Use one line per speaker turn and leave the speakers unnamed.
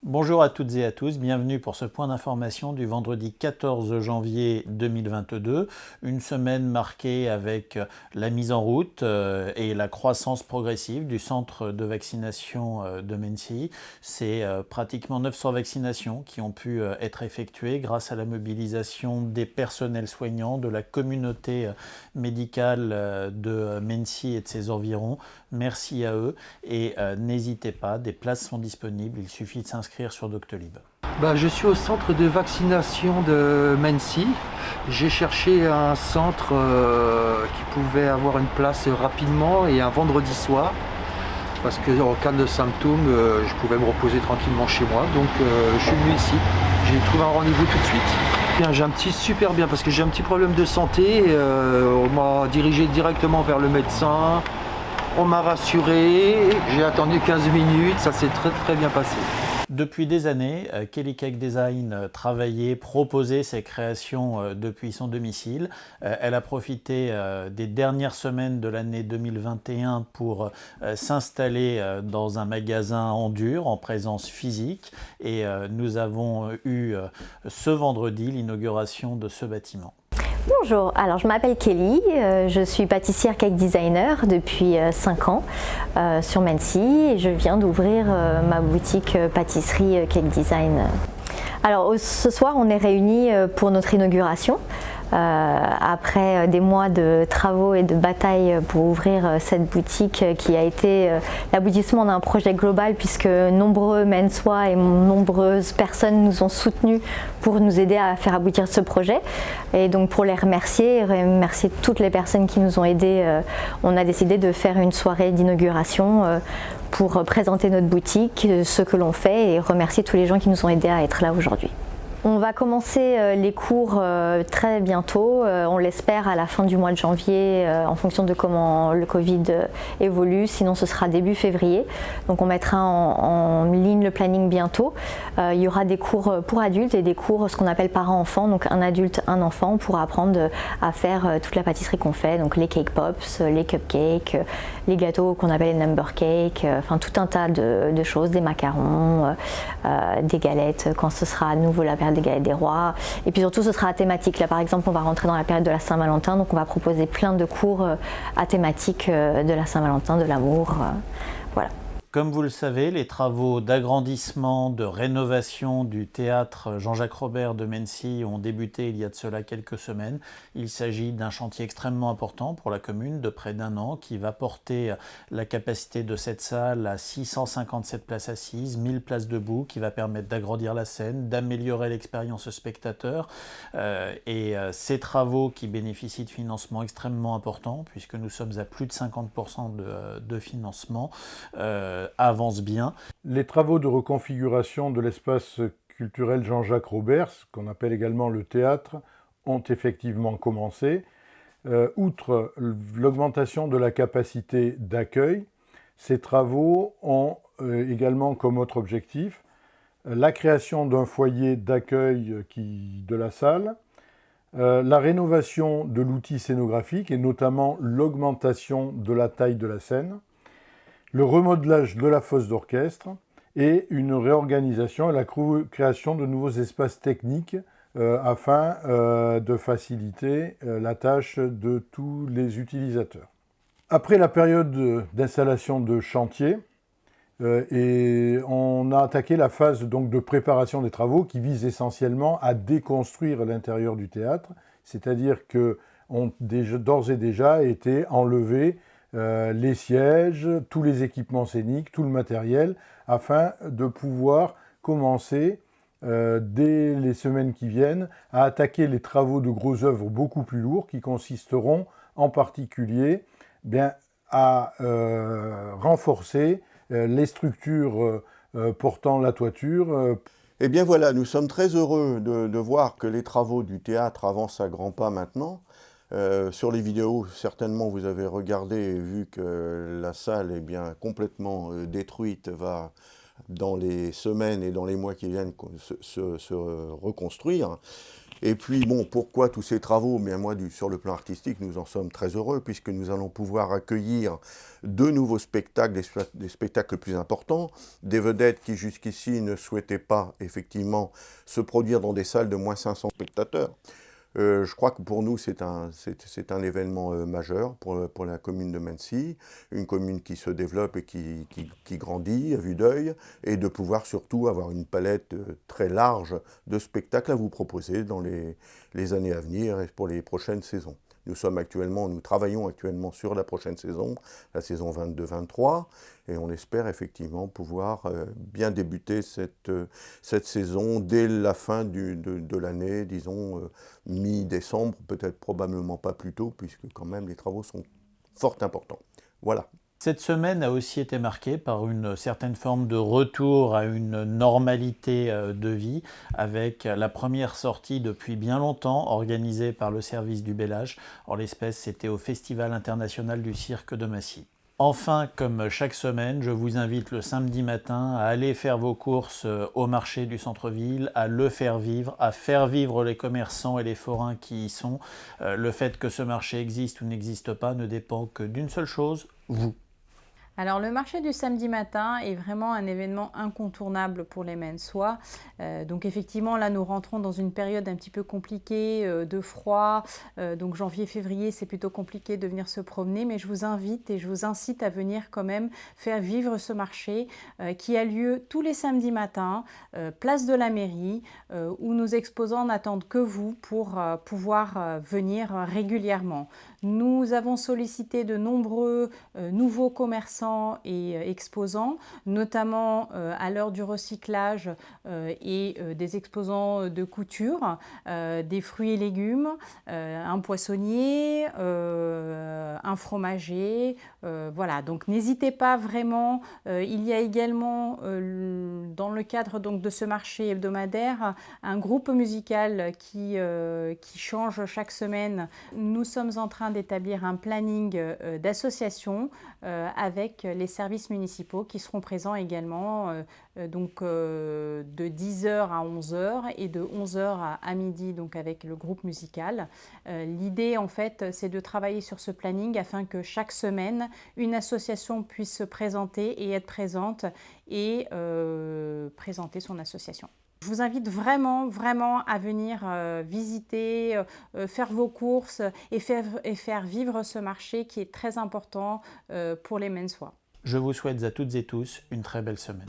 Bonjour à toutes et à tous, bienvenue pour ce point d'information du vendredi 14 janvier 2022, une semaine marquée avec la mise en route et la croissance progressive du centre de vaccination de Mency. C'est pratiquement 900 vaccinations qui ont pu être effectuées grâce à la mobilisation des personnels soignants, de la communauté médicale de Mency et de ses environs. Merci à eux et n'hésitez pas, des places sont disponibles, il suffit de s'inscrire sur Doctolib.
Je suis au centre de vaccination de Mency. J'ai cherché un centre qui pouvait avoir une place rapidement et un vendredi soir parce que en cas de symptômes, je pouvais me reposer tranquillement chez moi. Donc je suis venu ici. J'ai trouvé un rendez-vous tout de suite. Bien, super bien parce que j'ai un petit problème de santé. On m'a dirigé directement vers le médecin. On m'a rassuré. J'ai attendu 15 minutes. Ça s'est très bien passé.
Depuis des années, Kelly Cake Design travaillait, proposait ses créations depuis son domicile. Elle a profité des dernières semaines de l'année 2021 pour s'installer dans un magasin en dur, en présence physique. Et nous avons eu ce vendredi l'inauguration de ce bâtiment.
Bonjour, alors je m'appelle Kelly, je suis pâtissière cake designer depuis 5 ans sur Mency et je viens d'ouvrir ma boutique pâtisserie cake design. Alors ce soir on est réunis pour notre inauguration. Après des mois de travaux et de batailles pour ouvrir cette boutique qui a été l'aboutissement d'un projet global puisque nombreux Mensois et nombreuses personnes nous ont soutenus pour nous aider à faire aboutir ce projet. Et donc pour les remercier toutes les personnes qui nous ont aidés, on a décidé de faire une soirée d'inauguration pour présenter notre boutique, ce que l'on fait et remercier tous les gens qui nous ont aidés à être là aujourd'hui. On va commencer les cours très bientôt, on l'espère à la fin du mois de janvier en fonction de comment le Covid évolue, sinon ce sera début février. Donc on mettra en ligne le planning bientôt. Il y aura des cours pour adultes et des cours ce qu'on appelle parents-enfants, donc un adulte, un enfant pour apprendre à faire toute la pâtisserie qu'on fait, donc les cake pops, les cupcakes, les gâteaux qu'on appelle les number cakes, enfin tout un tas de choses, des macarons, des galettes quand ce sera à nouveau la période des galettes des rois, et puis surtout ce sera à thématique. Là par exemple on va rentrer dans la période de la Saint-Valentin, donc on va proposer plein de cours à thématique de la Saint-Valentin, de l'amour, voilà.
Comme vous le savez, les travaux d'agrandissement, de rénovation du théâtre Jean-Jacques Robert de Mency ont débuté il y a de cela quelques semaines. Il s'agit d'un chantier extrêmement important pour la commune de près d'1 an qui va porter la capacité de cette salle à 657 places assises, 1000 places debout, qui va permettre d'agrandir la scène, d'améliorer l'expérience spectateur. Ces travaux qui bénéficient de financements extrêmement importants, puisque nous sommes à plus de 50% de financement, avance bien.
Les travaux de reconfiguration de l'espace culturel Jean-Jacques Robert, qu'on appelle également le théâtre, ont effectivement commencé. Outre l'augmentation de la capacité d'accueil, ces travaux ont également comme autre objectif la création d'un foyer d'accueil de la salle, la rénovation de l'outil scénographique et notamment l'augmentation de la taille de la scène, le remodelage de la fosse d'orchestre et une réorganisation et la création de nouveaux espaces techniques afin de faciliter la tâche de tous les utilisateurs. Après la période d'installation de chantier, on a attaqué la phase donc, de préparation des travaux qui vise essentiellement à déconstruire l'intérieur du théâtre, c'est-à-dire que d'ores et déjà été enlevés les sièges, tous les équipements scéniques, tout le matériel, afin de pouvoir commencer, dès les semaines qui viennent, à attaquer les travaux de gros œuvres beaucoup plus lourds qui consisteront en particulier à renforcer les structures portant la toiture.
Eh bien voilà, nous sommes très heureux de voir que les travaux du théâtre avancent à grands pas maintenant. Sur les vidéos, certainement vous avez regardé et vu que la salle est bien complètement détruite, va dans les semaines et dans les mois qui viennent se reconstruire. Et puis, bon, pourquoi tous ces travaux? Bien, moi, sur le plan artistique, nous en sommes très heureux, puisque nous allons pouvoir accueillir de nouveaux spectacles, des spectacles plus importants, des vedettes qui jusqu'ici ne souhaitaient pas, effectivement, se produire dans des salles de moins 500 spectateurs. Je crois que pour nous, c'est un événement majeur pour la commune de Mennecy, une commune qui se développe et qui grandit à vue d'œil, et de pouvoir surtout avoir une palette très large de spectacles à vous proposer dans les années à venir et pour les prochaines saisons. Nous travaillons actuellement sur la prochaine saison, la saison 22-23, et on espère effectivement pouvoir bien débuter cette saison dès la fin de l'année, disons mi-décembre, peut-être probablement pas plus tôt, puisque quand même les travaux sont fort importants. Voilà.
Cette semaine a aussi été marquée par une certaine forme de retour à une normalité de vie, avec la première sortie depuis bien longtemps organisée par le service du Bel Âge. En l'espèce, c'était au Festival international du cirque de Massy. Enfin, comme chaque semaine, je vous invite le samedi matin à aller faire vos courses au marché du centre-ville, à le faire vivre les commerçants et les forains qui y sont. Le fait que ce marché existe ou n'existe pas ne dépend que d'une seule chose, vous.
Alors le marché du samedi matin est vraiment un événement incontournable pour les Menneçois. Donc effectivement là nous rentrons dans une période un petit peu compliquée de froid. Donc janvier-février c'est plutôt compliqué de venir se promener, mais je vous invite et je vous incite à venir quand même faire vivre ce marché qui a lieu tous les samedis matins, place de la mairie, où nos exposants n'attendent que vous pour pouvoir venir régulièrement. Nous avons sollicité de nombreux nouveaux commerçants et exposants, notamment à l'heure du recyclage et des exposants de couture, des fruits et légumes, un poissonnier, un fromager. Voilà, donc n'hésitez pas vraiment. Il y a également, dans le cadre donc, de ce marché hebdomadaire, un groupe musical qui change chaque semaine. Nous sommes en train d'établir un planning d'association avec les services municipaux qui seront présents également donc de 10h à 11h et de 11h à midi donc avec le groupe musical. L'idée en fait c'est de travailler sur ce planning afin que chaque semaine une association puisse se présenter et être présente et présenter son association. Je vous invite vraiment à venir visiter, faire vos courses et faire vivre ce marché qui est très important pour les Menneçois.
Je vous souhaite à toutes et tous une très belle semaine.